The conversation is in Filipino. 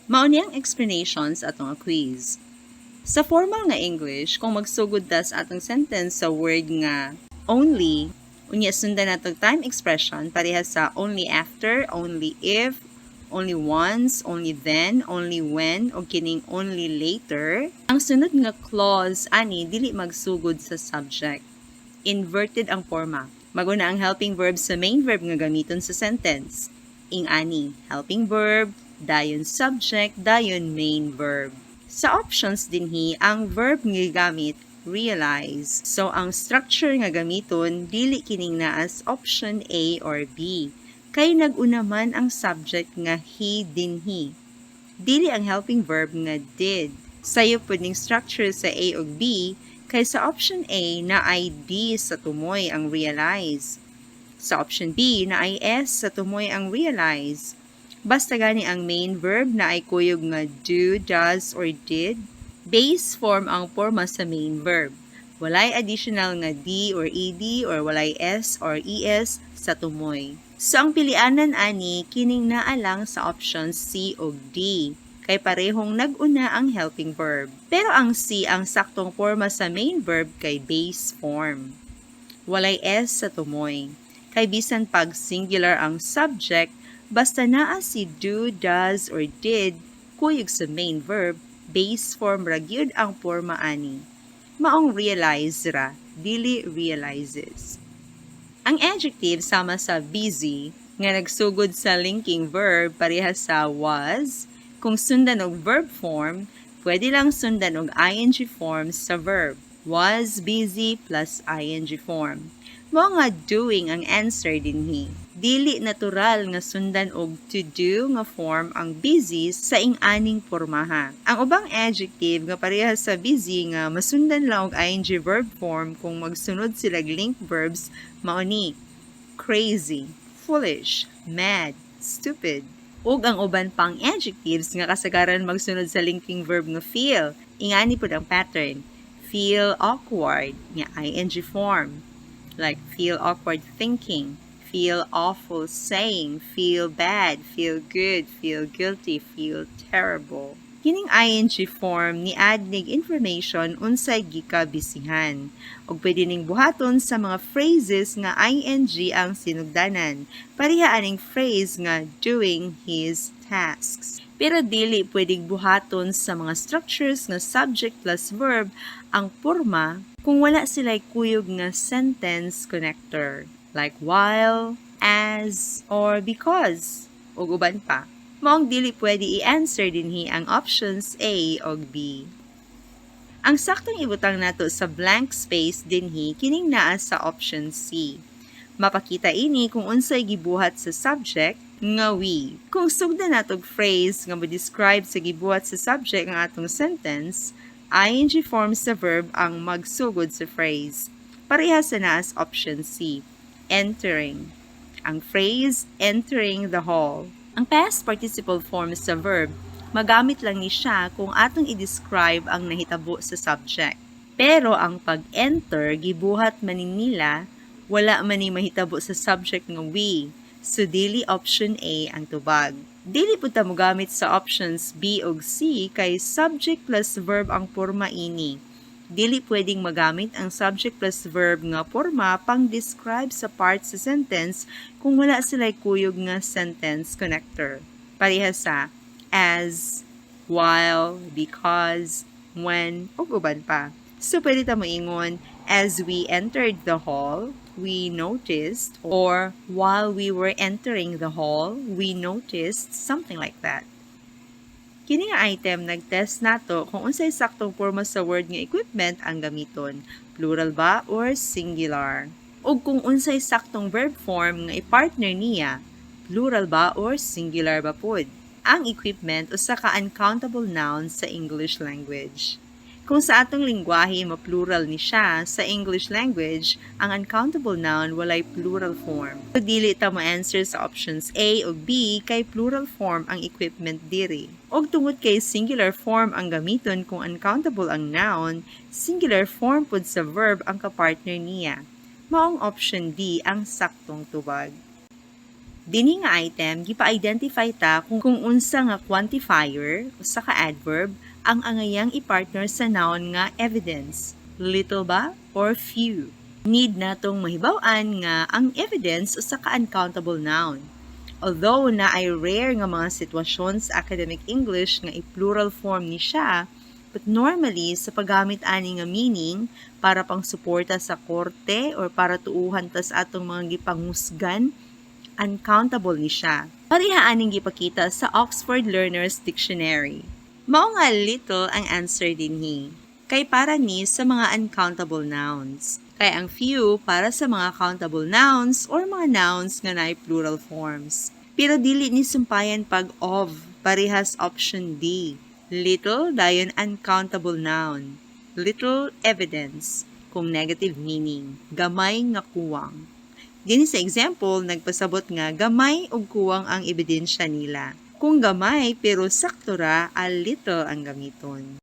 Mao ni ang explanations atong quiz. Sa formal nga English, kung magsugod ta sa atong sentence sa word nga only, unya sundan natong time expression parehas sa only after, only if, only once, only then, only when, o kining only later. Ang sunod nga clause ani dili magsugod sa subject. Inverted ang forma. Maguna ang helping verb sa main verb nga gamiton sa sentence. Ing ani, helping verb, dayon subject, dayon main verb. Sa options dinhi, ang verb nga gamit realize. So ang structure nga gamiton dili kining naa as option A or B. Kay nag-una man ang subject nga he dinhi. Dili ang helping verb nga did. Sayo pwedeng structure sa A o B, kay sa option A na ay D sa tumoy ang realize. Sa option B na ay S sa tumoy ang realize. Basta gani ang main verb na ay kuyog nga do, does, or did, base form ang forma sa main verb. Walay additional nga D or ED or walay S or ES sa tumoy. So ang pilianan ani kining naa lang sa options C o D, kay parehong nag-una ang helping verb. Pero ang C ang saktong forma sa main verb kay base form. Walay S sa tumoy. Kay bisan pag singular ang subject, basta naa si do, does, or did, kuyog sa main verb, base form ra gyud ang forma ani. Maong realize ra, dili realizes. Ang adjective sama sa busy nga nagsugod sa linking verb parehas sa was. Kung sundan og verb form, pwede lang sundan og ing form sa verb. Was busy plus ing form. Mao nga doing ang answer dinhi. Dili natural nga sundan og to do nga form ang busy sa ing-aning pormaha. Ang ubang adjective nga parehas sa busy nga masundan lang og ing verb form kung magsunod sila link verbs mao ni crazy, foolish, mad, stupid. Ug ang uban pang adjectives nga kasagaran magsunod sa linking verb nga feel. Ingani pud ang pattern. Feel awkward nga ing form. Like feel awkward thinking, feel awful saying, feel bad, feel good, feel guilty, feel terrible. Kining ing form ni adnig information unsay gikabisihan ug pwede ning buhaton sa mga phrases nga ing ang sinugdanan. Pareha aning phrase nga doing his tasks. Pero dili pwedeng buhaton sa mga structures nga subject plus verb ang porma kung wala sila'y kuyog nga sentence connector, like while, as, or because, o uban pa. Maong dili pwede i-answer dinhi ang options A o B. Ang saktong ibutang nato sa blank space dinhi kining naa sa option C. Mapakita ini kung unsay gibuhat sa subject nga we. Kung sugdan natog phrase nga mo-describe sa gibuhat sa subject nga atong sentence, ing form sa verb ang magsugod sa phrase. Parehas na as option C, entering. Ang phrase, entering the hall. Ang past participle form sa verb, magamit lang ni siya kung atong i-describe ang nahitabo sa subject. Pero ang pag-enter, gibuhat man nila, wala man ni mahitabo sa subject nga we. So, dili option A ang tubag. Dili po ta mo gamit sa options B o C kay subject plus verb ang porma ini. Dili pwedeng magamit ang subject plus verb nga porma pang describe sa part sa sentence kung wala sila'y kuyog nga sentence connector. Parehas sa as, while, because, when, o uban pa. So, pwede ta mo ingon, as we entered the hall, we noticed, or while we were entering the hall, we noticed, something like that. Kini nga item nagtest nato kung unsay saktong porma sa word nga equipment ang gamiton, plural ba or singular. O kung unsay saktong verb form nga i-partner niya, plural ba or singular ba pud. Ang equipment usa ka uncountable noun sa English language. Kung sa atong lingwahe ma-plural ni siya, sa English language, ang uncountable noun walay plural form. So, dili ta mo answer sa options A o B kay plural form ang equipment diri. Og tungod kay singular form ang gamiton kung uncountable ang noun, singular form pud sa verb ang kapartner niya. Maong option D ang saktong tubag. Dini nga item, gipa-identify ta kung unsa nga quantifier o sa ka-adverb ang angayang i-partner sa noun nga evidence. Little ba or few? Need natong mahibaw-an nga ang evidence o sa ka-uncountable noun. Although na ay rare nga mga sitwasyon sa academic English nga i-plural form ni siya, but normally sa paggamit ani nga meaning para pang suporta sa korte or para tuuhan ta sa atong mga gipangusgan, uncountable ni siya. Pareha aning gipakita sa Oxford Learner's Dictionary. Mao nga little ang answer dinhi. Kay para ni sa mga uncountable nouns. Kay ang few para sa mga countable nouns or mga nouns nga naay plural forms. Pero dili ni sumpayan pag of, parehas option D. Little dayon uncountable noun. Little evidence kung negative meaning. Gamay nga kuwang. Dini sa example, nagpasabot nga gamay ug kuwang ang ebidensya nila. Kung gamay pero sakto ra, a little ang gamiton.